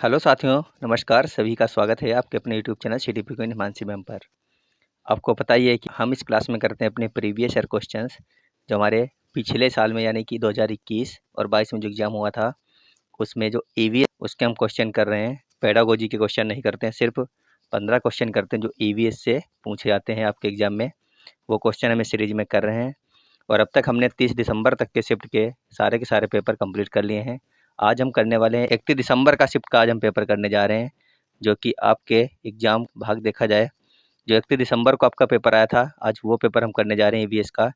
Hello साथियों, नमस्कार। सभी का स्वागत है आपके अपने YouTube channel CDP queen Himanshi ma'am पर। आपको पता ही है कि हम इस क्लास में करते हैं अपने प्रीवियस ईयर क्वेश्चंस जो हमारे पिछले साल में यानी कि 2021 और 22 में जो एग्ज़ाम हुआ था उसमें जो ईवीएस उसके हम क्वेश्चन कर रहे हैं। पेडागोजी के क्वेश्चन नहीं करते हैं, सिर्फ 15 क्वेश्चन करते हैं जो ईवीएस से पूछे जाते हैं आपके एग्ज़ाम में। वो क्वेश्चन हमें सीरीज में कर रहे हैं और अब तक हमने 30 दिसंबर तक के शिफ्ट के सारे पेपर कंप्लीट कर लिए हैं। आज हम करने वाले हैं 31 दिसंबर का शिफ्ट का आज हम पेपर करने जा रहे हैं, जो कि आपके एग्ज़ाम भाग देखा जाए जो 31 दिसंबर को आपका पेपर आया था, आज वो पेपर हम करने जा रहे हैं ईवीएस का।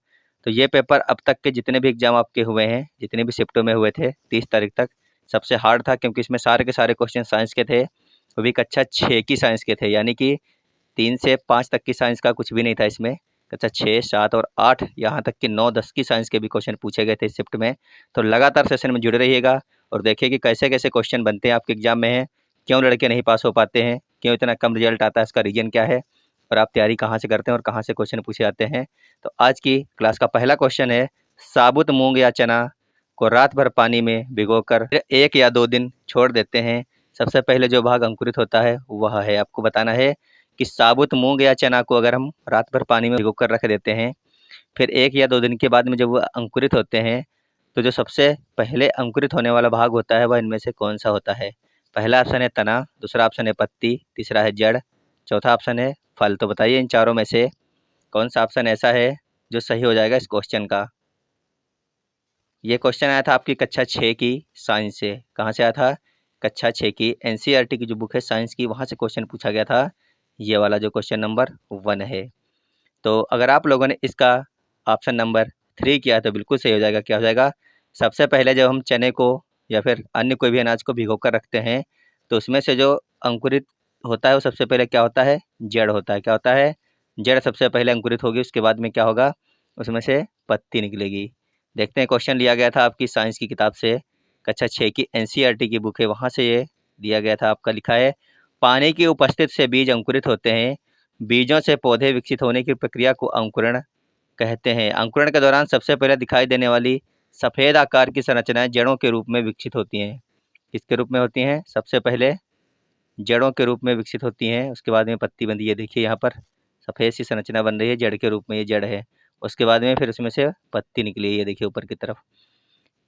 तो ये पेपर अब तक के जितने भी एग्ज़ाम आपके हुए हैं, जितने भी शिफ्टों में हुए थे 30 तारीख तक, सबसे हार्ड था क्योंकि इसमें सारे के सारे क्वेश्चन साइंस के थे। वो भी कक्षा 6 की साइंस के थे, यानी कि 3 से 5 तक की साइंस का कुछ भी नहीं था इसमें। कक्षा 6, 7 और 8 यहाँ तक कि 9, 10 की साइंस के भी क्वेश्चन पूछे गए थे इस शिफ्ट में। तो लगातार सेशन में जुड़े रहिएगा और देखिए कि कैसे कैसे क्वेश्चन बनते हैं आपके एग्जाम में हैं, क्यों लड़के नहीं पास हो पाते हैं, क्यों इतना कम रिजल्ट आता है, इसका रीजन क्या है और आप तैयारी कहाँ से करते हैं और कहाँ से क्वेश्चन पूछे जाते हैं। तो आज की क्लास का पहला क्वेश्चन है, साबुत मूंग या चना को रात भर पानी में भिगोकर 1 या 2 दिन छोड़ देते हैं। सबसे पहले जो भाग अंकुरित होता है वह है, आपको बताना है कि साबुत मूंग या चना को अगर हम रात भर पानी में भिगोकर रख देते हैं, फिर 1 या 2 दिन के बाद में जब वो अंकुरित होते हैं, तो जो सबसे पहले अंकुरित होने वाला भाग होता है वह इनमें से कौन सा होता है। पहला ऑप्शन है तना, दूसरा ऑप्शन है पत्ती, तीसरा है जड़, चौथा ऑप्शन है फल। तो बताइए इन चारों में से कौन सा ऑप्शन ऐसा है जो सही हो जाएगा इस क्वेश्चन का। ये क्वेश्चन आया था आपकी कक्षा 6 की साइंस से। कहाँ से आया था? कक्षा 6 की एनसीईआरटी की जो बुक है साइंस की, वहाँ से क्वेश्चन पूछा गया था। ये वाला जो क्वेश्चन नंबर 1 है। तो अगर आप लोगों ने इसका ऑप्शन नंबर 3 किया तो बिल्कुल सही हो जाएगा। क्या हो जाएगा? सबसे पहले जब हम चने को या फिर अन्य कोई भी अनाज को भिगो कर रखते हैं, तो उसमें से जो अंकुरित होता है वो सबसे पहले क्या होता है? जड़ होता है। क्या होता है? जड़ सबसे पहले अंकुरित होगी, उसके बाद में क्या होगा? उसमें से पत्ती निकलेगी। देखते हैं, क्वेश्चन लिया गया था आपकी साइंस की किताब से, कक्षा 6 की एनसीईआरटी की बुक है, वहाँ से ये दिया गया था। आपका लिखा है, पानी की उपस्थिति से बीज अंकुरित होते हैं। बीजों से पौधे विकसित होने की प्रक्रिया को अंकुरण कहते हैं। अंकुरण के दौरान सबसे पहले दिखाई देने वाली सफ़ेद आकार की संरचनाएं जड़ों के रूप में विकसित होती हैं। किसके रूप में होती हैं? सबसे पहले जड़ों के रूप में विकसित होती हैं, उसके बाद में पत्ती बनती है। देखिए यहाँ पर सफ़ेद सी संरचना बन रही है जड़ के रूप में, ये जड़ है। उसके बाद में फिर उसमें से पत्ती निकली है, ये देखिए ऊपर की तरफ।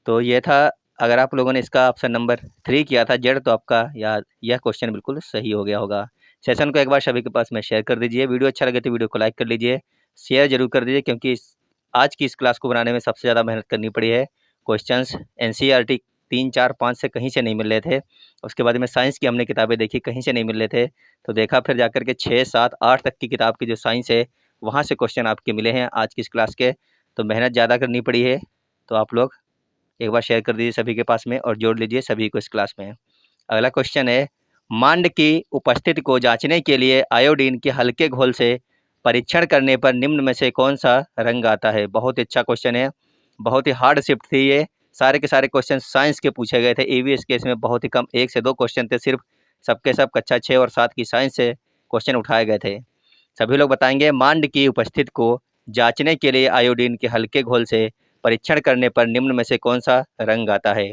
तो ये था, अगर आप लोगों ने इसका ऑप्शन नंबर 3 किया था जड़, तो आपका यह क्वेश्चन बिल्कुल सही हो गया होगा। सेशन को एक बार सभी के पास में शेयर कर दीजिए। वीडियो अच्छा लगे तो वीडियो को लाइक कर लीजिए, शेयर जरूर कर दीजिए, क्योंकि आज की इस क्लास को बनाने में सबसे ज़्यादा मेहनत करनी पड़ी है। क्वेश्चंस एनसीईआरटी 3, 4, 5 से कहीं से नहीं मिल रहे थे। उसके बाद में साइंस की हमने किताबें देखी, कहीं से नहीं मिल रहे थे। तो देखा फिर जाकर के 6, 7, 8 तक की किताब की जो साइंस है वहाँ से क्वेश्चन आपके मिले हैं आज की इस क्लास के। तो मेहनत ज़्यादा करनी पड़ी है। तो आप लोग एक बार शेयर कर दीजिए सभी के पास में और जोड़ लीजिए सभी को इस क्लास में। अगला क्वेश्चन है, मांड की उपस्थिति को जांचने के लिए आयोडीन के हल्के घोल से परीक्षण करने पर निम्न में से कौन सा रंग आता है। बहुत ही अच्छा क्वेश्चन है, बहुत ही हार्ड शिफ्ट थी ये। सारे के सारे क्वेश्चन साइंस के पूछे गए थे। ईवीएस के इसमें बहुत ही कम 1 से 2 क्वेश्चन थे सिर्फ, सबके सब कक्षा 6 और 7 की साइंस से क्वेश्चन उठाए गए थे। सभी लोग बताएंगे, मांड की उपस्थिति को जांचने के लिए आयोडीन के हल्के घोल से परीक्षण करने पर निम्न में से कौन सा रंग आता है।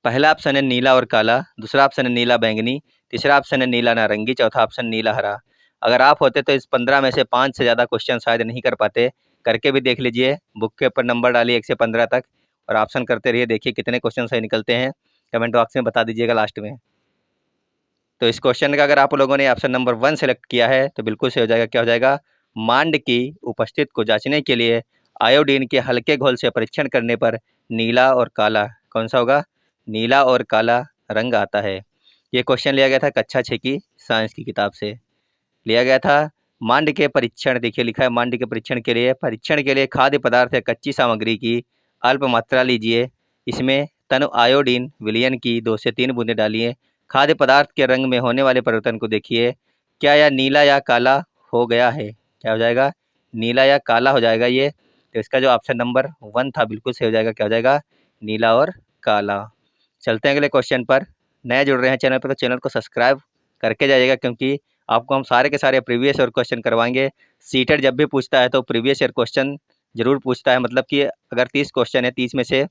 पहला ऑप्शन है नीला और काला, दूसरा ऑप्शन है नीला बैंगनी, तीसरा ऑप्शन है नीला नारंगी, चौथा ऑप्शन नीला हरा। अगर आप होते तो इस 15 में से 5 से ज़्यादा क्वेश्चन शायद नहीं कर पाते। करके भी देख लीजिए, बुक के ऊपर नंबर डालिए 1 से 15 तक और ऑप्शन करते रहिए, देखिए कितने क्वेश्चन सही निकलते हैं। कमेंट बॉक्स में बता दीजिएगा लास्ट में। तो इस क्वेश्चन का अगर आप लोगों ने ऑप्शन नंबर 1 सेलेक्ट किया है तो बिल्कुल सही हो जाएगा। क्या हो जाएगा? मांड की उपस्थिति को जांचने के लिए आयोडीन के हल्के घोल से परीक्षण करने पर नीला और काला, कौन सा होगा? नीला और काला रंग आता है। ये क्वेश्चन लिया गया था कक्षा 6 की साइंस की किताब से लिया गया था। मांड के परीक्षण, देखिए लिखा है, मांड के परीक्षण के लिए खाद्य पदार्थ या कच्ची सामग्री की अल्प मात्रा लीजिए। इसमें तनु आयोडीन विलयन की 2 से 3 बूंदें डालिए। खाद्य पदार्थ के रंग में होने वाले परिवर्तन को देखिए। क्या यह नीला या काला हो गया है? क्या हो जाएगा? नीला या काला हो जाएगा ये। तो इसका जो ऑप्शन नंबर 1 था बिल्कुल सही हो जाएगा। क्या हो जाएगा? नीला और काला। चलते हैं अगले क्वेश्चन पर। नए जुड़ रहे हैं चैनल पर तो चैनल को सब्सक्राइब करके जाइएगा, क्योंकि आपको हम सारे के सारे प्रीवियस ईयर क्वेश्चन करवाएंगे। सीटेट जब भी पूछता है तो प्रीवियस ईयर क्वेश्चन जरूर पूछता है, मतलब कि अगर 30 क्वेश्चन है, 30 में से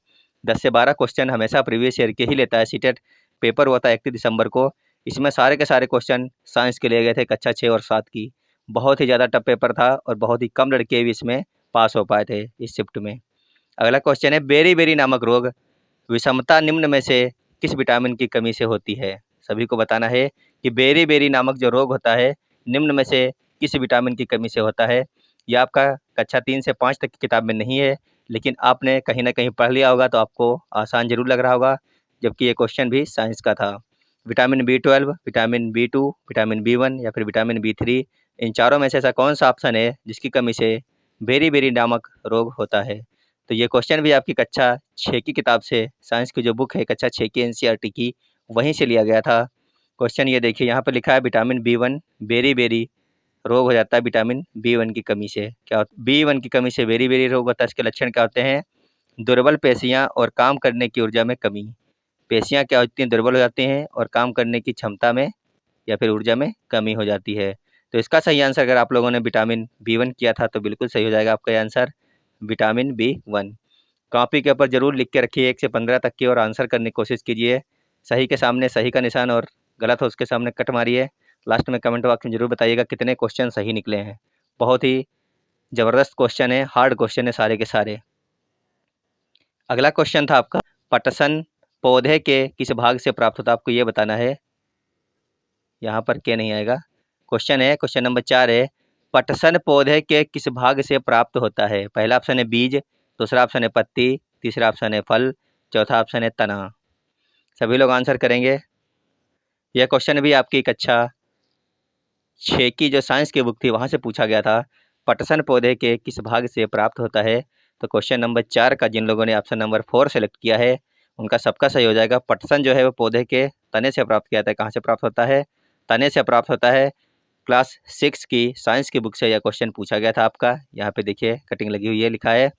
10 से 12 क्वेश्चन हमेशा प्रीवियस ईयर के ही लेता है सीटेट। पेपर हुआ था 31 दिसंबर को, इसमें सारे के सारे क्वेश्चन साइंस के लिए गए थे, कक्षा 6 और 7 की। बहुत ही ज़्यादा टफ पेपर था और बहुत ही कम लड़के भी इसमें पास हो पाए थे इस शिफ्ट में। अगला क्वेश्चन है, बेरी-बेरी नामक रोग विषमता निम्न में से किस विटामिन की कमी से होती है? सभी को बताना है कि बेरी-बेरी नामक जो रोग होता है, निम्न में से किस विटामिन की कमी से होता है? ये आपका कक्षा 3 से 5 तक की किताब में नहीं है, लेकिन आपने कहीं न कहीं पढ़ लिया होगा तो आपको आसान ज़रूर लग रहा होगा, जबकि ये क्वेश्चन भी साइंस का था। Vitamin B12, vitamin बी2, vitamin B1 या फिर विटामिन बी3, इन चारों में से ऐसा कौन-सा ऑप्शन है जिसकी कमी से बेरी-बेरी नामक रोग होता है? तो ये क्वेश्चन भी आपकी कक्षा 6 की किताब से, साइंस की जो बुक है कक्षा 6 की एनसीईआरटी की, वहीं से लिया गया था। क्वेश्चन ये देखिए, यहाँ पर लिखा है विटामिन बी1 बेरी-बेरी रोग हो जाता है विटामिन बी1 की कमी से। क्या बी1 की कमी से बेरी-बेरी रोग होता है? इसके लक्षण क्या होते हैं? दुर्बल पेशियाँ और काम करने की ऊर्जा में कमी। पेशियाँ क्या होती हैं? दुर्बल हो जाती हैं और काम करने की क्षमता में या फिर ऊर्जा में कमी हो जाती है। तो इसका सही आंसर, अगर आप लोगों ने विटामिन बी1 किया था तो बिल्कुल सही हो जाएगा आपका ये आंसर, विटामिन बी1। कॉपी के ऊपर ज़रूर लिख के रखिए 1 से 15 तक की, और आंसर करने की कोशिश कीजिए। सही के सामने सही का निशान और गलत हो उसके सामने कट मारिए। लास्ट में कमेंट बॉक्स में ज़रूर बताइएगा कितने क्वेश्चन सही निकले हैं। बहुत ही ज़बरदस्त क्वेश्चन है, हार्ड क्वेश्चन है सारे के सारे। अगला क्वेश्चन था आपका, पटसन पौधे के किस भाग से प्राप्त होता है? आपको ये बताना है। यहाँ पर क्या नहीं आएगा। क्वेश्चन है, क्वेश्चन नंबर 4 है, पटसन पौधे के किस भाग से प्राप्त होता है? पहला ऑप्शन है बीज, दूसरा ऑप्शन है पत्ती, तीसरा ऑप्शन है फल, चौथा ऑप्शन है तना। सभी लोग आंसर करेंगे। यह क्वेश्चन भी आपकी कक्षा 6 की जो साइंस की बुक थी वहाँ से पूछा गया था। पटसन पौधे के किस भाग से प्राप्त होता है? तो क्वेश्चन नंबर 4 का जिन लोगों ने ऑप्शन नंबर 4 सेलेक्ट किया है उनका सबका सही हो जाएगा। पटसन जो है वो पौधे के तने से प्राप्त किया जाता है। कहाँ से प्राप्त होता है? तने से प्राप्त होता है। क्लास 6 की साइंस की बुक से यह क्वेश्चन पूछा गया था आपका। यहाँ पे देखिए कटिंग लगी हुई है, लिखा है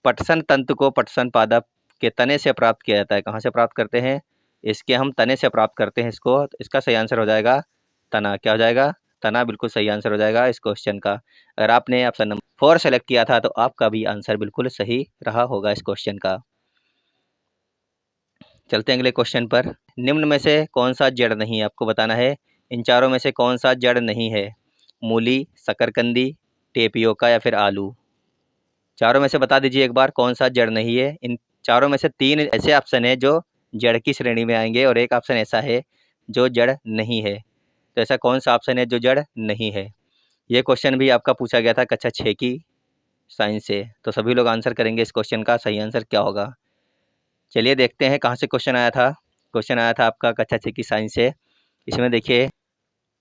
पटसन तंतु को पटसन पादप के तने से प्राप्त किया जाता है। कहाँ से प्राप्त करते हैं? इसके हम तने से प्राप्त करते हैं इसको। तो इसका सही आंसर हो जाएगा तना। क्या हो जाएगा? तना बिल्कुल सही आंसर हो जाएगा इस क्वेश्चन का। अगर आपने ऑप्शन नंबर 4 सेलेक्ट किया था तो आपका भी आंसर बिल्कुल सही रहा होगा इस क्वेश्चन का। चलते हैं अगले क्वेश्चन पर। निम्न में से कौन सा जड़ नहीं है? आपको बताना है इन चारों में से कौन सा जड़ नहीं है? मूली, शकरकंदी, टेपियोका या फिर आलू। चारों में से बता दीजिए एक बार कौन सा जड़ नहीं है। इन चारों में से 3 ऐसे ऑप्शन है जो जड़ की श्रेणी में आएंगे और एक ऑप्शन ऐसा है जो जड़ नहीं है। तो ऐसा कौन सा ऑप्शन है जो जड़ नहीं है? ये क्वेश्चन भी आपका पूछा गया था कक्षा 6 की साइंस से। तो सभी लोग आंसर करेंगे इस क्वेश्चन का सही आंसर क्या होगा। चलिए देखते हैं कहाँ से क्वेश्चन आया था। क्वेश्चन आया था आपका कक्षा 6 की साइंस से। इसमें देखिए,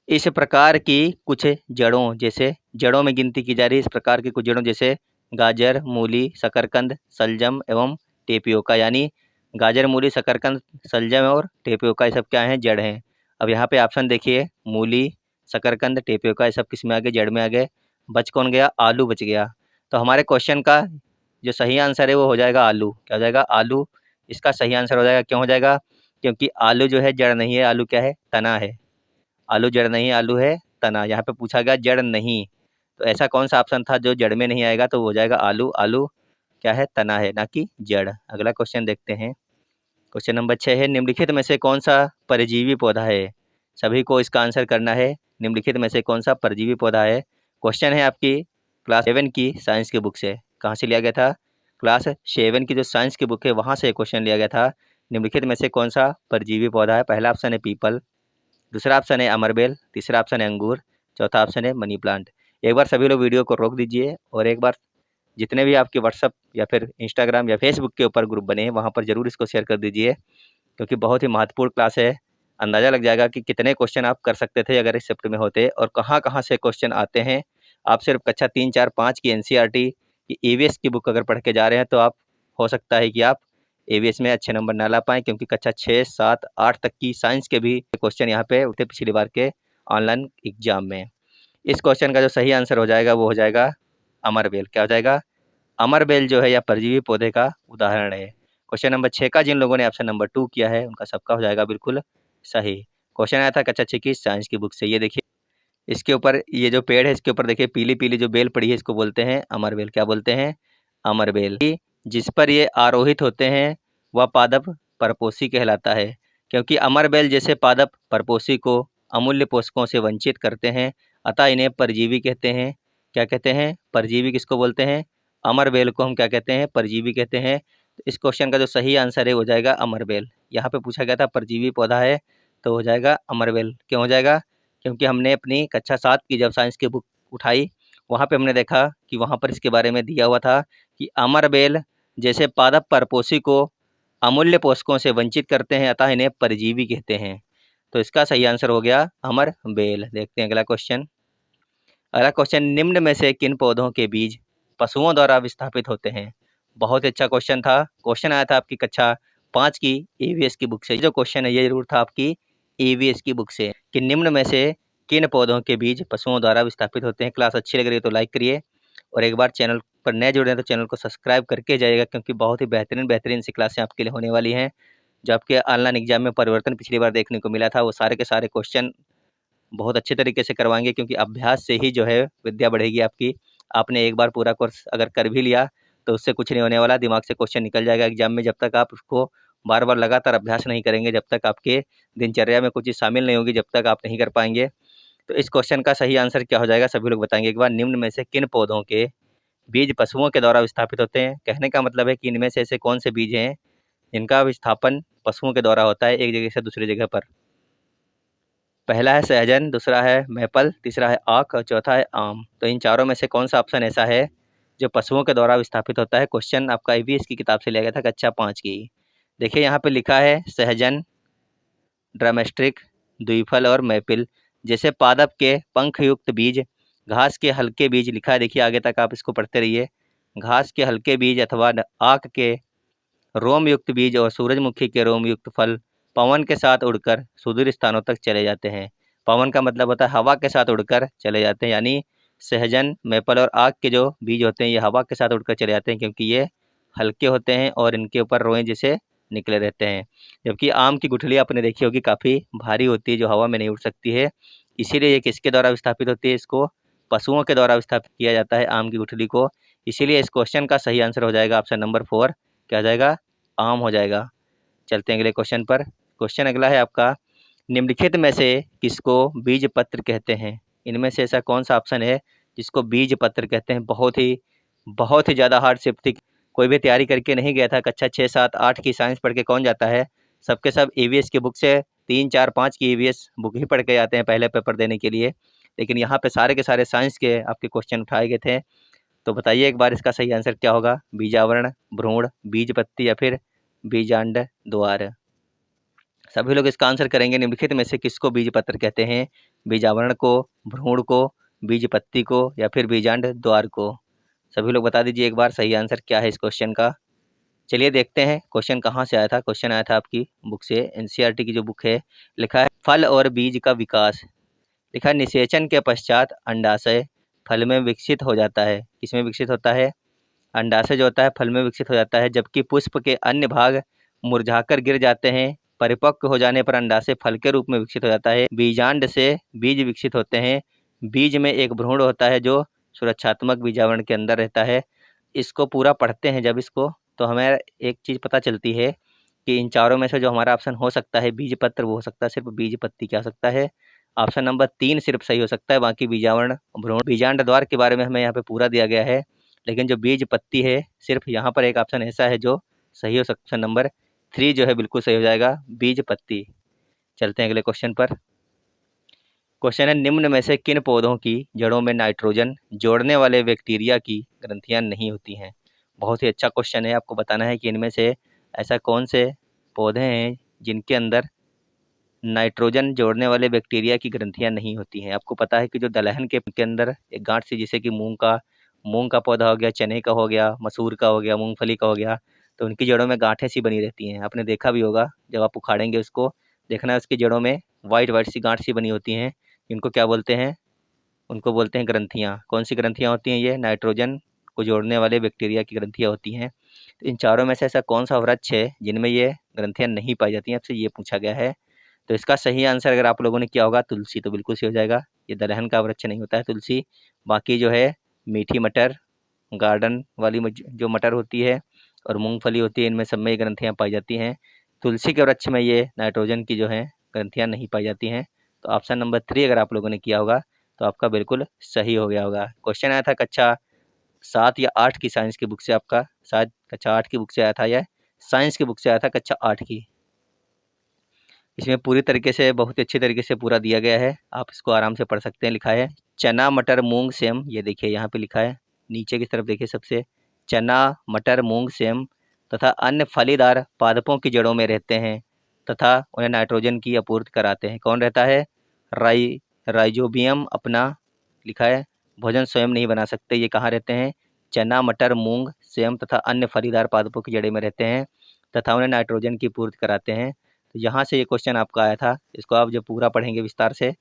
इस प्रकार की कुछ जड़ों, जैसे जड़ों में गिनती की जा रही है, इस प्रकार की कुछ जड़ों जैसे गाजर, मूली, शकरकंद, शलजम एवं टेपियोका। यानी गाजर, मूली, शकरकंद, शलजम और टेपियोका ये सब क्या हैं? जड़ हैं। अब यहाँ पे ऑप्शन देखिए, मूली, शकरकंद, टेपियोका ये सब किस में आ गए? जड़ में आ गए। बच कौन गया? आलू बच गया। तो हमारे क्वेश्चन का जो सही आंसर है वो हो जाएगा आलू। क्या हो जाएगा? आलू इसका सही आंसर हो जाएगा। क्यों हो जाएगा? क्योंकि आलू जो है जड़ नहीं है, आलू क्या है? तना है। आलू जड़ नहीं, आलू है तना। यहाँ पे पूछा गया जड़ नहीं, तो ऐसा कौन सा ऑप्शन था जो जड़ में नहीं आएगा? तो वो हो जाएगा आलू। आलू क्या है? तना है, ना कि जड़। अगला क्वेश्चन देखते हैं। क्वेश्चन नंबर 6 है, निम्नलिखित में से कौन सा परजीवी पौधा है? सभी को इसका आंसर करना है। निम्नलिखित में से कौन सा परजीवी पौधा है? क्वेश्चन है आपकी क्लास 7 की साइंस की बुक से। कहाँ से लिया गया था? क्लास 7 की जो साइंस की बुक है वहाँ से क्वेश्चन लिया गया था। निम्नलिखित में से कौन सा परजीवी पौधा है? पहला ऑप्शन है पीपल, दूसरा ऑप्शन है अमरबेल, तीसरा ऑप्शन है अंगूर, चौथा ऑप्शन है मनी प्लांट। एक बार सभी लोग वीडियो को रोक दीजिए और एक बार जितने भी आपके व्हाट्सअप या फिर इंस्टाग्राम या फेसबुक के ऊपर ग्रुप बने हैं वहाँ पर ज़रूर इसको शेयर कर दीजिए, क्योंकि बहुत ही महत्वपूर्ण क्लास है। अंदाज़ा लग जाएगा कि कितने क्वेश्चन आप कर सकते थे अगर इस शिफ्ट में होते और कहाँ कहाँ से क्वेश्चन आते हैं। आप सिर्फ कक्षा 3, 4, 5 की एनसीईआरटी की ईवीएस की बुक अगर पढ़ के जा रहे हैं तो आप हो सकता है कि आप ईवीएस में अच्छे नंबर ना ला पाएँ, क्योंकि कक्षा 6, 7, 8 तक की साइंस के भी क्वेश्चन यहाँ पे उठे पिछली बार के ऑनलाइन एग्जाम में। इस क्वेश्चन का जो सही आंसर हो जाएगा वो हो जाएगा अमरबेल। क्या हो जाएगा? अमरबेल जो है या परजीवी पौधे का उदाहरण है। क्वेश्चन नंबर 6 का जिन लोगों ने ऑप्शन नंबर 2 किया है उनका सबका हो जाएगा बिल्कुल सही। क्वेश्चन आया था कक्षा 6 की साइंस की बुक से। ये देखिए इसके ऊपर ये जो पेड़ है इसके ऊपर देखिए पीली पीली जो बेल पड़ी है इसको बोलते हैं अमरबेल। क्या बोलते हैं? अमरबेल। जिस पर ये आरोहित होते हैं वह पादप परपोषी कहलाता है। क्योंकि अमर बेल जैसे पादप परपोषी को अमूल्य पोषकों से वंचित करते हैं, अतः इन्हें परजीवी कहते हैं। क्या कहते हैं? परजीवी किसको बोलते हैं? अमर बेल को हम क्या कहते हैं? परजीवी कहते हैं। तो इस क्वेश्चन का जो सही आंसर है हो जाएगा अमर बेल। यहाँ पे पूछा गया था परजीवी पौधा है, तो हो जाएगा अमर बेल। क्यों हो जाएगा? क्योंकि हमने अपनी कक्षा 7 की जब साइंस की बुक उठाई, वहाँ पे हमने देखा कि वहाँ पर इसके बारे में दिया हुआ था कि अमर बेल जैसे पादप परपोषी को अमूल्य पोषकों से वंचित करते हैं, अतः इन्हें परजीवी कहते हैं। तो इसका सही आंसर हो गया अमर बेल। देखते हैं अगला क्वेश्चन। अगला क्वेश्चन, निम्न में से किन पौधों के बीज पशुओं द्वारा विस्थापित होते हैं? बहुत अच्छा क्वेश्चन था। क्वेश्चन आया था आपकी कक्षा 5 की ईवीएस की बुक से। जो क्वेश्चन है ये जरूर था आपकी ईवीएस की बुक से कि निम्न में से किन पौधों के बीज पशुओं द्वारा विस्थापित होते हैं। क्लास अच्छी लग रही है तो लाइक करिए, और एक बार चैनल पर नए जुड़े हैं तो चैनल को सब्सक्राइब करके जाइएगा, क्योंकि बहुत ही बेहतरीन सी क्लासें आपके लिए होने वाली हैं। जो आपके ऑनलाइन एग्जाम में परिवर्तन पिछली बार देखने को मिला था, वो सारे के सारे क्वेश्चन बहुत अच्छे तरीके से करवाएंगे, क्योंकि अभ्यास से ही जो है विद्या बढ़ेगी आपकी। आपने एक बार पूरा कोर्स अगर कर भी लिया तो उससे कुछ नहीं होने वाला, दिमाग से क्वेश्चन निकल जाएगा एग्जाम में। जब तक आप उसको बार बार लगातार अभ्यास नहीं करेंगे, जब तक आपके दिनचर्या में कुछ चीज़ शामिल नहीं होगी, जब तक आप नहीं कर पाएंगे। तो इस क्वेश्चन का सही आंसर क्या हो जाएगा, सभी लोग बताएंगे एक बार। निम्न में से किन पौधों के बीज पशुओं के द्वारा विस्थापित होते हैं? कहने का मतलब है कि इनमें से ऐसे कौन से बीज हैं जिनका विस्थापन पशुओं के द्वारा होता है एक जगह से दूसरी जगह पर? पहला है सहजन, दूसरा है मैपल, तीसरा है आक और चौथा है आम। तो इन चारों में से कौन सा ऑप्शन ऐसा है जो पशुओं के द्वारा विस्थापित होता है? क्वेश्चन आपका ईवीएस की किताब से लिया गया था, कक्षा 5 की। देखिए यहाँ पे लिखा है सहजन, ड्रामेस्ट्रिक, द्विफल और मैपिल जैसे पादप के पंख युक्त बीज, घास के हल्के बीज लिखा है। देखिए आगे तक आप इसको पढ़ते रहिए। घास के हल्के बीज अथवा आक के रोम युक्त बीज और सूरजमुखी के रोम युक्त फल पवन के साथ उड़कर सुदूर स्थानों तक चले जाते हैं। पवन का मतलब होता है हवा के साथ उड़कर चले जाते हैं, यानी सहजन, मैपल और आक के जो बीज होते हैं ये हवा के साथ उड़कर चले जाते हैं, क्योंकि ये हल्के होते हैं और इनके ऊपर रोएं जैसे निकले रहते हैं। जबकि आम की गुठली आपने देखी होगी काफ़ी भारी होती है, जो हवा में नहीं उड़ सकती है। इसीलिए ये किसके द्वारा विस्थापित होती है? इसको पशुओं के द्वारा विस्थापित किया जाता है आम की गुठली को। इसीलिए इस क्वेश्चन का सही आंसर हो जाएगा ऑप्शन नंबर 4, क्या हो जाएगा? आम हो जाएगा। चलते हैं अगले क्वेश्चन पर। क्वेश्चन अगला है आपका, निम्नलिखित में से किसको बीज पत्र कहते हैं? इनमें से ऐसा कौन सा ऑप्शन है जिसको बीज पत्र कहते हैं? बहुत ही ज़्यादा हार्ड शिफ्ट थी। कोई भी तैयारी करके नहीं गया था कक्षा 6, 7, 8 की साइंस पढ़ के कौन जाता है? सबके सब ईवीएस की बुक से 3, 4, 5 की ईवीएस बुक ही पढ़ के जाते हैं पहले पेपर देने के लिए। लेकिन यहाँ पे सारे के सारे साइंस के आपके क्वेश्चन उठाए गए थे। तो बताइए एक बार इसका सही आंसर क्या होगा? बीजावरण, भ्रूण, बीज पत्ती या फिर बीजांड द्वार? सभी लोग इसका आंसर करेंगे निम्नलिखित में से किसको बीज पत्र कहते हैं? बीजावरण को, भ्रूण को, बीज पत्ती को या फिर बीजांड द्वार को? सभी लोग बता दीजिए एक बार सही आंसर क्या है इस क्वेश्चन का। चलिए देखते हैं क्वेश्चन कहाँ से आया था। क्वेश्चन आया था आपकी बुक से, एनसीईआरटी की जो बुक है। लिखा है फल और बीज का विकास। लिखा है निषेचन के पश्चात अंडाशय फल में विकसित हो जाता है। किसमें विकसित होता है? अंडाशय जो होता है फल में विकसित हो जाता है, जबकि पुष्प के अन्य भाग मुरझाकर गिर जाते हैं। परिपक्व हो जाने पर अंडाशय फल के रूप में विकसित हो जाता है। बीजांड से बीज विकसित होते हैं। बीज में एक भ्रूण होता है जो सुरक्षात्मक बीजावरण के अंदर रहता है। इसको पूरा पढ़ते हैं जब इसको, तो हमें एक चीज़ पता चलती है कि इन चारों में से जो हमारा ऑप्शन हो सकता है बीज पत्र, वो हो सकता है सिर्फ बीज पत्ती। क्या हो सकता है? ऑप्शन नंबर 3 सिर्फ सही हो सकता है, बाकी बीजावरण, भ्रूण, बीजांड द्वार के बारे में हमें यहाँ पे पूरा दिया गया है। लेकिन जो बीज पत्ती है, सिर्फ यहाँ पर एक ऑप्शन ऐसा है जो सही हो सकता है, ऑप्शन नंबर 3 जो है बिल्कुल सही हो जाएगा, बीज पत्ती। चलते हैं अगले क्वेश्चन पर। क्वेश्चन है निम्न में से किन पौधों की जड़ों में नाइट्रोजन जोड़ने वाले बैक्टीरिया की ग्रंथियां नहीं होती हैं? बहुत ही अच्छा क्वेश्चन है। आपको बताना है कि इनमें से ऐसा कौन से पौधे हैं जिनके अंदर नाइट्रोजन जोड़ने वाले बैक्टीरिया की ग्रंथियां नहीं होती हैं। आपको पता है कि जो दलहन के अंदर एक गांठ सी, जैसे कि मूंग का पौधा हो गया, चने का हो गया, मसूर का हो गया, मूंगफली का हो गया, तो उनकी जड़ों में गांठें सी बनी रहती हैं। आपने देखा भी होगा, जब आप उखाड़ेंगे उसको देखना है, उसकी जड़ों में वाइट वाइट सी गांठ सी बनी होती हैं। इनको क्या बोलते हैं? उनको बोलते हैं ग्रंथियाँ। कौन सी ग्रंथियाँ होती हैं? ये नाइट्रोजन को जोड़ने वाले बैक्टीरिया की ग्रंथियाँ होती हैं। तो इन चारों में से ऐसा कौन सा वृक्ष है जिनमें ये ग्रंथियाँ नहीं पाई जाती हैं? आपसे ये पूछा गया है। तो इसका सही आंसर अगर आप लोगों ने किया होगा तुलसी, तो बिल्कुल सही हो जाएगा। ये दलहन का वृक्ष नहीं होता है तुलसी। बाकी जो है मीठी मटर, गार्डन वाली जो मटर होती है और मूंगफली होती है, इनमें सब में ये ग्रंथियाँ पाई जाती हैं। तुलसी के वृक्ष में ये नाइट्रोजन की जो है ग्रंथियाँ नहीं पाई जाती हैं। तो ऑप्शन नंबर 3 अगर आप लोगों ने किया होगा तो आपका बिल्कुल सही हो गया होगा। क्वेश्चन आया था कक्षा 7 या 8 की साइंस की बुक से, आपका शायद कक्षा 8 की बुक से आया था, या साइंस की बुक से आया था कक्षा 8 की। इसमें पूरी तरीके से, बहुत अच्छी तरीके से पूरा दिया गया है, आप इसको आराम से पढ़ सकते हैं। लिखा है चना मटर मूंग सेम, ये देखिए यहाँ पे लिखा है, नीचे की तरफ देखिए सबसे, चना मटर मूंग सेम तथा अन्य फलीदार पादपों की जड़ों में रहते हैं तथा उन्हें नाइट्रोजन की आपूर्ति कराते हैं। कौन रहता है? राइजोबियम अपना। लिखा है भोजन स्वयं नहीं बना सकते, ये कहाँ रहते हैं? चना मटर मूंग सेम तथा अन्य फलीदार पादपों की जड़ों में रहते हैं तथा उन्हें नाइट्रोजन की पूर्ति कराते हैं। तो यहाँ से ये क्वेश्चन आपका आया था। इसको आप जब पूरा पढ़ेंगे विस्तार से,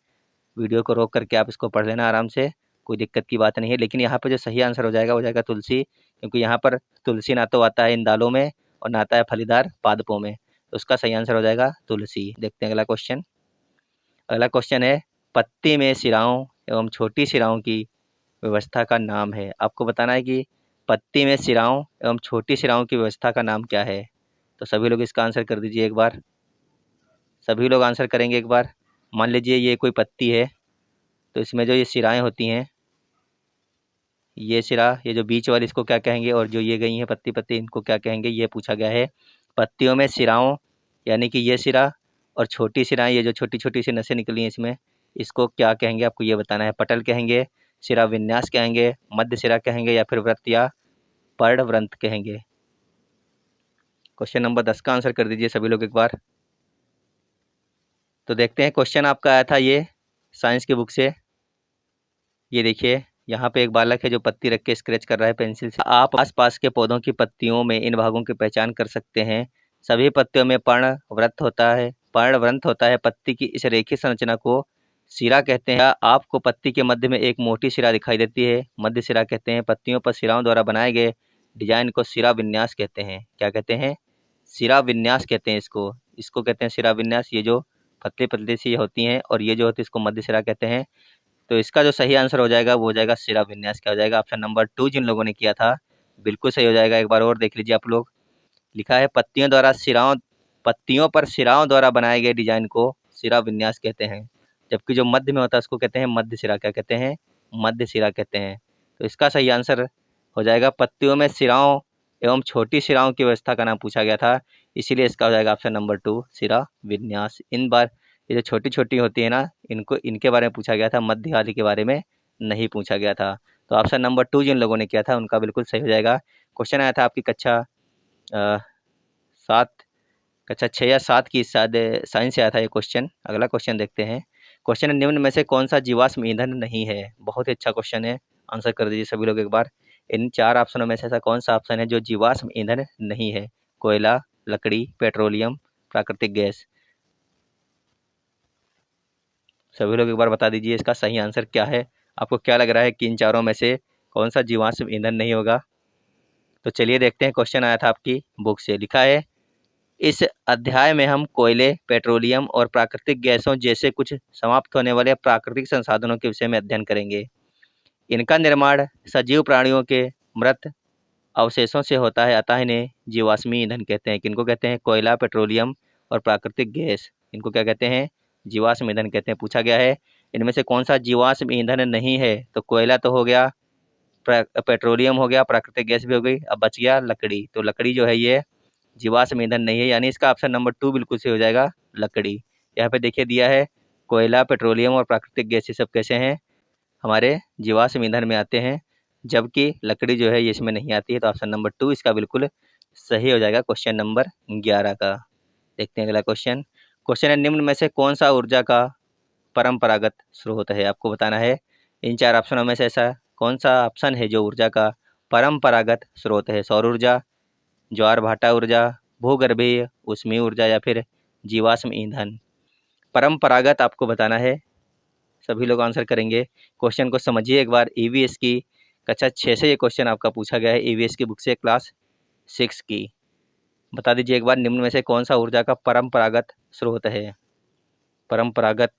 वीडियो को रोक करके आप इसको पढ़ लेना आराम से, कोई दिक्कत की बात नहीं है। लेकिन यहाँ पर जो सही आंसर हो जाएगा तुलसी, क्योंकि यहाँ पर तुलसी ना तो आता है इन दालों में और ना आता है फलीदार पादपों में, तो उसका सही आंसर हो जाएगा तुलसी। देखते हैं अगला क्वेश्चन। अगला क्वेश्चन है पत्ती में शिराओं एवं छोटी शिराओं की व्यवस्था का नाम है। आपको बताना है कि पत्ती में शिराओं एवं छोटी शिराओं की व्यवस्था का नाम क्या है। तो सभी लोग इसका आंसर कर दीजिए एक बार, सभी लोग आंसर करेंगे एक बार। मान लीजिए ये कोई पत्ती है, तो इसमें जो ये शिराएँ होती हैं, ये सिरा, ये जो बीच वाली, इसको क्या कहेंगे, और जो ये गई हैं पत्ती पत्ती, इनको क्या कहेंगे, ये पूछा गया है। पत्तियों में शिराओं यानी कि ये सिरा, और छोटी सिराएँ, ये जो छोटी छोटी सी नसें निकली हैं इसमें, इसको क्या कहेंगे आपको ये बताना है। पटल कहेंगे, सिरा विन्यास कहेंगे, मध्य सिरा कहेंगे, या फिर वृत्त या पर्णवृंत कहेंगे। क्वेश्चन नंबर 10 का आंसर कर दीजिए सभी लोग एक बार। तो देखते हैं, क्वेश्चन आपका आया था ये साइंस की बुक से। ये देखिए यहाँ पे एक बालक है जो पत्ती रख के स्क्रैच कर रहा है पेंसिल से। आप आसपास के पौधों की पत्तियों में इन भागों की पहचान कर सकते हैं। सभी पत्तियों में पर्णवृत्त होता है, पर्णवृंत होता है। पत्ती की इस रेखीय संरचना को सिरा कहते हैं। आपको पत्ती के मध्य में एक मोटी सिरा दिखाई देती है, मध्य सिरा कहते हैं। पत्तियों पर सिराओं द्वारा बनाए गए डिजाइन को सिरा विन्यास कहते हैं। क्या कहते हैं? सिरा विन्यास कहते हैं इसको। इसको कहते हैं सिरा विन्यास। ये जो पतली पतली सी होती हैं और ये जो होती है इसको मध्य सिरा कहते हैं। तो इसका जो सही आंसर हो जाएगा वो हो जाएगा सिरा विन्यास। क्या हो जाएगा? ऑप्शन नंबर 2 जिन लोगों ने किया था बिल्कुल सही हो जाएगा। एक बार और देख लीजिए आप लोग। लिखा है पत्तियों पर सिराओं द्वारा बनाए गए डिजाइन को सिरा विन्यास कहते हैं, जबकि जो मध्य में होता है उसको कहते हैं मध्य सिरा। क्या कहते हैं? मध्य सिरा कहते हैं। तो इसका सही आंसर हो जाएगा पत्तियों में सिराओं एवं छोटी सिराओं की व्यवस्था का नाम पूछा गया था, इसीलिए इसका हो जाएगा ऑप्शन नंबर 2 सिरा विन्यास। इन बार ये जो छोटी छोटी होती है ना, इनके बारे में पूछा गया था, मध्य आदि के बारे में नहीं पूछा गया था। तो ऑप्शन नंबर 2 जिन लोगों ने किया था उनका बिल्कुल सही हो जाएगा। क्वेश्चन आया था आपकी कक्षा 6 या 7 की शायद साइंस से आया था ये क्वेश्चन। अगला क्वेश्चन देखते हैं। क्वेश्चन है निम्न में से कौन सा जीवाश्म ईंधन नहीं है। बहुत ही अच्छा क्वेश्चन है, आंसर कर दीजिए सभी लोग एक बार। इन 4 ऑप्शनों में से ऐसा कौन सा ऑप्शन है जो जीवाश्म ईंधन नहीं है? कोयला, लकड़ी, पेट्रोलियम, प्राकृतिक गैस। सभी लोग एक बार बता दीजिए इसका सही आंसर क्या है। आपको क्या लग रहा है कि इन चारों में से कौन सा जीवाश्म ईंधन नहीं होगा? तो चलिए देखते हैं। क्वेश्चन आया था आपकी बुक से। लिखा है इस अध्याय में हम कोयले, पेट्रोलियम और प्राकृतिक गैसों जैसे कुछ समाप्त होने वाले प्राकृतिक संसाधनों के विषय में अध्ययन करेंगे। इनका निर्माण सजीव प्राणियों के मृत अवशेषों से होता है, अतः इन्हें जीवाश्मी ईंधन कहते हैं। किनको कहते हैं? कोयला, पेट्रोलियम और प्राकृतिक गैस, इनको क्या कहते हैं? जीवाश्म ईंधन कहते हैं। पूछा गया है इनमें से कौन सा जीवाश्म ईंधन नहीं है। तो कोयला तो हो गया, पेट्रोलियम हो गया, प्राकृतिक गैस भी हो गई, अब बच गया लकड़ी। तो लकड़ी जो है ये जीवाश्म ईंधन नहीं है, यानी इसका ऑप्शन नंबर 2 बिल्कुल सही हो जाएगा, लकड़ी। यहाँ पे देखिए दिया है कोयला, पेट्रोलियम और प्राकृतिक गैस, ये सब कैसे हैं? हमारे जीवाश्म ईंधन में आते हैं, जबकि लकड़ी जो है ये इसमें नहीं आती है। तो ऑप्शन नंबर 2 इसका बिल्कुल सही हो जाएगा क्वेश्चन नंबर 11 का। देखते हैं अगला क्वेश्चन। क्वेश्चन है निम्न में से कौन सा ऊर्जा का परंपरागत स्रोत है। आपको बताना है इन 4 ऑप्शनों में से ऐसा कौन सा ऑप्शन है जो ऊर्जा का परंपरागत स्रोत है। सौर ऊर्जा, ज्वार भाटा ऊर्जा, भूगर्भीय ऊष्मीय ऊर्जा, या फिर जीवाश्म ईंधन। परंपरागत आपको बताना है, सभी लोग आंसर करेंगे। क्वेश्चन को समझिए एक बार। ईवीएस की कक्षा 6 से ये क्वेश्चन आपका पूछा गया है, ईवीएस की बुक से क्लास 6 की। बता दीजिए एक बार निम्न में से कौन सा ऊर्जा का परंपरागत स्रोत है। परंपरागत,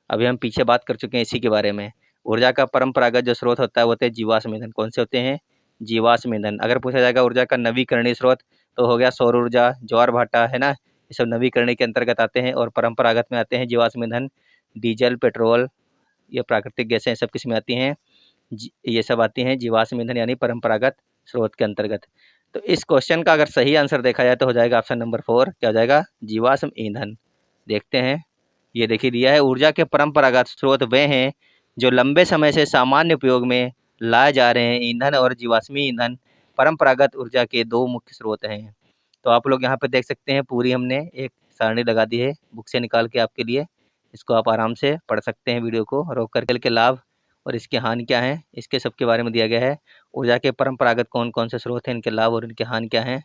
अभी हम पीछे बात कर चुके हैं इसी के बारे में। ऊर्जा का परंपरागत जो स्रोत होता है वो होते हैं जीवाश्म ईंधन। कौन से होते हैं? जीवाश्म ईंधन। अगर पूछा जाएगा ऊर्जा का नवीकरणीय स्रोत, तो हो गया सौर ऊर्जा, ज्वार भाटा, है ना, ये सब नवीकरणीय के अंतर्गत आते हैं। और परंपरागत में आते हैं जीवाश्म ईंधन, डीजल, पेट्रोल, ये प्राकृतिक गैसें सब किस में आती हैं, ये सब आती हैं जीवाश्म ईंधन यानी परंपरागत स्रोत के अंतर्गत। तो इस क्वेश्चन का अगर सही आंसर देखा जाए तो हो जाएगा ऑप्शन नंबर 4, क्या हो जाएगा, जीवाश्म ईंधन। देखते हैं, ये देखिए दिया है, ऊर्जा के परंपरागत स्रोत वे हैं जो लंबे समय से सामान्य उपयोग में लाए जा रहे हैं। ईंधन और जीवाश्मी ईंधन परंपरागत ऊर्जा के दो मुख्य स्रोत हैं। तो आप लोग यहाँ पे देख सकते हैं, पूरी हमने एक सारणी लगा दी है बुक से निकाल के आपके लिए। इसको आप आराम से पढ़ सकते हैं, वीडियो को रोक करके। के लाभ और इसकी हानि क्या है, इसके सबके बारे में दिया गया है। ऊर्जा के परंपरागत कौन कौन से स्रोत हैं, इनके लाभ और इनके हानि क्या हैं,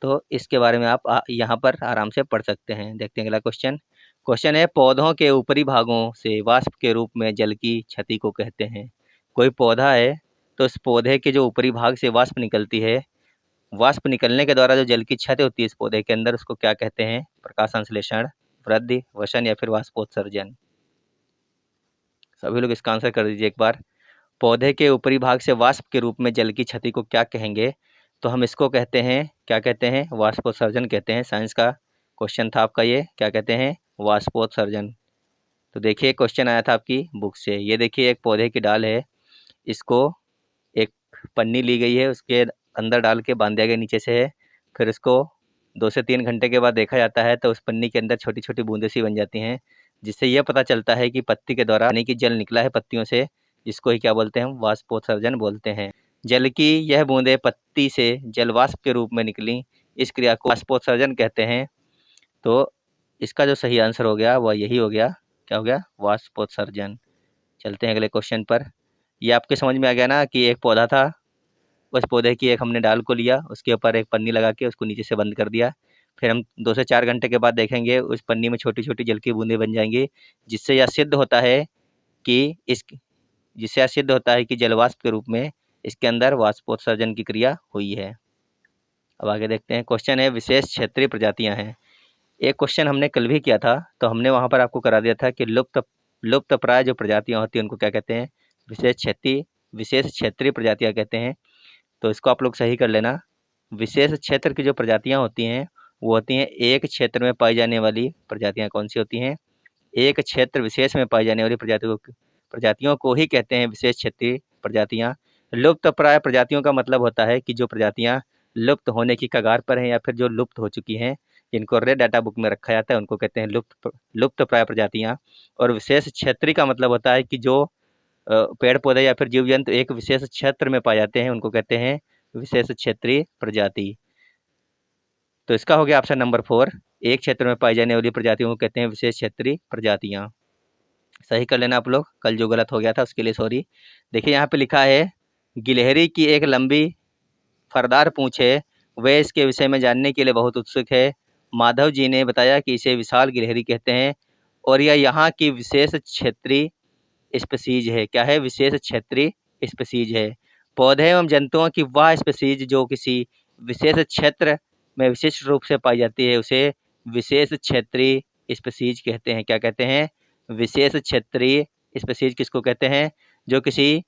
तो इसके बारे में आप यहाँ पर आराम से पढ़ सकते हैं। देखते हैं अगला क्वेश्चन। क्वेश्चन है, पौधों के ऊपरी भागों से वाष्प के रूप में जल की क्षति को कहते हैं। कोई पौधा है तो उस पौधे के जो ऊपरी भाग से वाष्प निकलती है, वाष्प निकलने के द्वारा जो जल की क्षति होती है इस पौधे के अंदर, उसको क्या कहते हैं, प्रकाश संश्लेषण, वृद्धि, वसन या फिर वाष्पोत्सर्जन। सभी लोग इसका आंसर कर दीजिए एक बार। पौधे के ऊपरी भाग से वाष्प के रूप में जल की क्षति को क्या कहेंगे, तो हम इसको कहते हैं, क्या कहते हैं, वाष्पोत्सर्जन कहते हैं। साइंस का क्वेश्चन था आपका ये, क्या कहते हैं, वाष्पोत्सर्जन। तो देखिए क्वेश्चन आया था आपकी बुक से। ये देखिए एक पौधे की डाल है, इसको एक पन्नी ली गई है, उसके अंदर डाल के बांध दिया गया नीचे से है। फिर इसको 2 से 3 घंटे के बाद देखा जाता है तो उस पन्नी के अंदर छोटी छोटी बूंदें सी बन जाती हैं, जिससे यह पता चलता है कि पत्ती के द्वारा यानी कि जल निकला है पत्तियों से, जिसको ही क्या बोलते हैं, वाष्पोत्सर्जन बोलते हैं। जल की यह बूंदें पत्ती से जल वाष्प के रूप में निकली, इस क्रिया को वाष्पोत्सर्जन कहते हैं। तो इसका जो सही आंसर हो गया वह यही हो गया, क्या हो गया, वाष्पोत्सर्जन। चलते हैं अगले क्वेश्चन पर। ये आपके समझ में आ गया ना कि एक पौधा था, उस पौधे की एक हमने डाल को लिया, उसके ऊपर एक पन्नी लगा के उसको नीचे से बंद कर दिया। फिर हम 2 से 4 घंटे के बाद देखेंगे उस पन्नी में छोटी छोटी जल की बूंदें बन जाएंगी, जिससे यह सिद्ध होता है कि जलवाष्प के रूप में इसके अंदर वाष्पोत्सर्जन की क्रिया हुई है। अब आगे देखते हैं। क्वेश्चन है, विशेष क्षेत्रीय प्रजातियां हैं। एक क्वेश्चन हमने कल भी किया था, तो हमने वहां पर आपको करा दिया था कि लुप्त प्राय जो प्रजातियां होती हैं उनको क्या कहते हैं, विशेष क्षेत्रीय प्रजातियां कहते हैं। तो इसको आप लोग सही कर लेना। विशेष क्षेत्र की जो प्रजातियां होती हैं वो होती हैं एक क्षेत्र में पाई जाने वाली प्रजातियां। कौन सी होती हैं, एक क्षेत्र विशेष में पाई जाने वाली प्रजातियों को ही कहते हैं विशेष क्षेत्रीय प्रजातियां। लुप्त प्राय प्रजातियों का मतलब होता है कि जो प्रजातियां लुप्त होने की कगार पर हैं या फिर जो लुप्त हो चुकी हैं, जिनको रेड डाटा बुक में रखा जाता है, उनको कहते हैं लुप्त प्राय प्रजातियां। और विशेष क्षेत्रीय का मतलब होता है कि जो पेड़ पौधे या फिर जीव जंतु एक विशेष क्षेत्र में पाए जाते हैं, उनको कहते हैं विशेष क्षेत्रीय प्रजाति। तो इसका हो गया ऑप्शन नंबर 4, एक क्षेत्र में पाई जाने वाली प्रजातियों को कहते हैं विशेष क्षेत्रीय प्रजातियां। सही कर लेना आप लोग, कल जो गलत हो गया था उसके लिए सॉरी। देखिए यहाँ पे लिखा है, गिलहरी की एक लंबी फरदार पूंछ है, वे इसके विषय में जानने के लिए बहुत उत्सुक है। माधव जी ने बताया कि इसे विशाल गिलहरी कहते हैं और यह यहाँ की विशेष क्षेत्रीय स्पीसीज है। क्या है, विशेष क्षेत्रीय स्पीसीज है। पौधे एवं जंतुओं की वह स्पीसीज जो किसी विशेष क्षेत्र में विशिष्ट रूप से पाई जाती है, उसे विशेष क्षेत्रीय स्पीसीज कहते हैं। क्या कहते हैं, विशेष क्षेत्रीय स्पीसीज किसको कहते हैं, जो किसी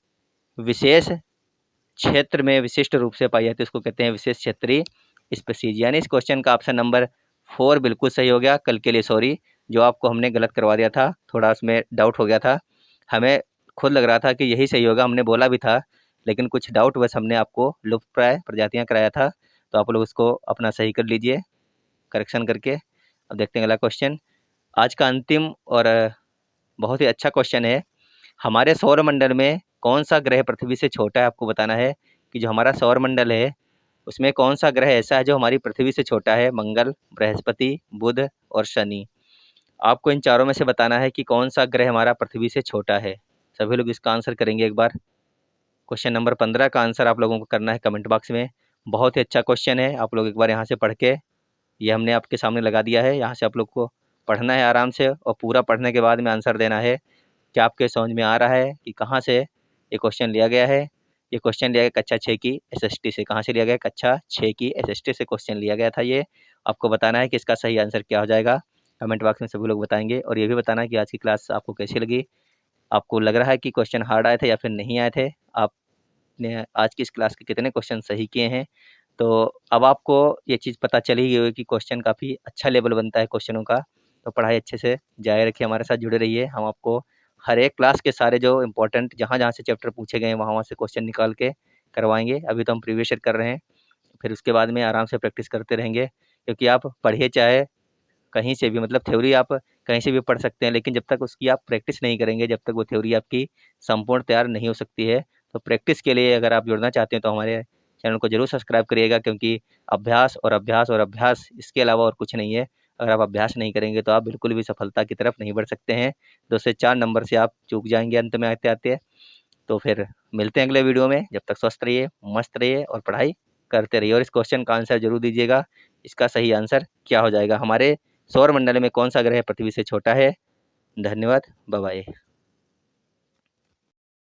विशेष क्षेत्र में विशिष्ट रूप से पाई जाती है, उसको कहते हैं विशेष क्षेत्रीय स्पीसीज। यानी इस क्वेश्चन का ऑप्शन नंबर 4 बिल्कुल सही हो गया। कल के लिए सॉरी, जो आपको हमने गलत करवा दिया था, थोड़ा उसमें डाउट हो गया था, हमें खुद लग रहा था कि यही सही होगा, हमने बोला भी था, लेकिन कुछ डाउट बस हमने आपको लुप्त प्राय प्रजातियां कराया था। तो आप लोग उसको अपना सही कर लीजिए करेक्शन करके। अब देखते हैं अगला क्वेश्चन। आज का अंतिम और बहुत ही अच्छा क्वेश्चन है। हमारे सौरमंडल में कौन सा ग्रह पृथ्वी से छोटा है, आपको बताना है कि जो हमारा सौरमंडल है उसमें कौन सा ग्रह ऐसा है जो हमारी पृथ्वी से छोटा है। मंगल, बृहस्पति, बुध और शनि। आपको इन चारों में से बताना है कि कौन सा ग्रह हमारा पृथ्वी से छोटा है। सभी लोग इसका आंसर करेंगे एक बार। क्वेश्चन नंबर 15 का आंसर आप लोगों को करना है कमेंट बॉक्स में। बहुत ही अच्छा क्वेश्चन है, आप लोग एक बार यहाँ से पढ़ के, ये हमने आपके सामने लगा दिया है, यहाँ से आप लोग को पढ़ना है आराम से, और पूरा पढ़ने के बाद में आंसर देना है कि आपके समझ में आ रहा है कि कहाँ से ये क्वेश्चन लिया गया है। ये क्वेश्चन लिया गया कक्षा 6 की SST से। कहाँ से लिया गया, कक्षा 6 की SST से क्वेश्चन लिया गया था। ये आपको बताना है कि इसका सही आंसर क्या हो जाएगा। कमेंट बॉक्स में सभी लोग बताएंगे, और ये भी बताना कि आज की क्लास आपको कैसी लगी। आपको लग रहा है कि क्वेश्चन हार्ड आए थे या फिर नहीं आए थे, आपने आज की इस क्लास के कितने क्वेश्चन सही किए हैं। तो अब आपको ये चीज़ पता चल ही गई होगी कि क्वेश्चन काफ़ी अच्छा लेवल बनता है क्वेश्चनों का। तो पढ़ाई अच्छे से जारी रखिए, हमारे साथ जुड़े रहिए। हम आपको हर एक क्लास के सारे जो इम्पोर्टेंट जहाँ से चैप्टर पूछे गए हैं वहाँ से क्वेश्चन निकाल के करवाएंगे। अभी तो हम प्रीवियस ईयर कर रहे हैं, फिर उसके बाद में आराम से प्रैक्टिस करते रहेंगे, क्योंकि आप पढ़िए चाहे कहीं से भी, मतलब थ्योरी आप कहीं से भी पढ़ सकते हैं, लेकिन जब तक उसकी आप प्रैक्टिस नहीं करेंगे, जब तक वो थ्योरी आपकी संपूर्ण तैयार नहीं हो सकती है। तो प्रैक्टिस के लिए अगर आप जुड़ना चाहते हैं तो हमारे चैनल को जरूर सब्सक्राइब करिएगा, क्योंकि अभ्यास और अभ्यास और अभ्यास, इसके अलावा और कुछ नहीं है। अगर आप अभ्यास नहीं करेंगे तो आप बिल्कुल भी सफलता की तरफ नहीं बढ़ सकते हैं। 2 से 4 नंबर से आप चूक जाएंगे अंत में आते आते। तो फिर मिलते हैं अगले वीडियो में। जब तक स्वस्थ रहिए, मस्त रहिए और पढ़ाई करते रहिए। और इस क्वेश्चन का आंसर जरूर दीजिएगा, इसका सही आंसर क्या हो जाएगा, हमारे सौर मंडल में कौन सा ग्रह पृथ्वी से छोटा है। धन्यवाद, बाय बाय।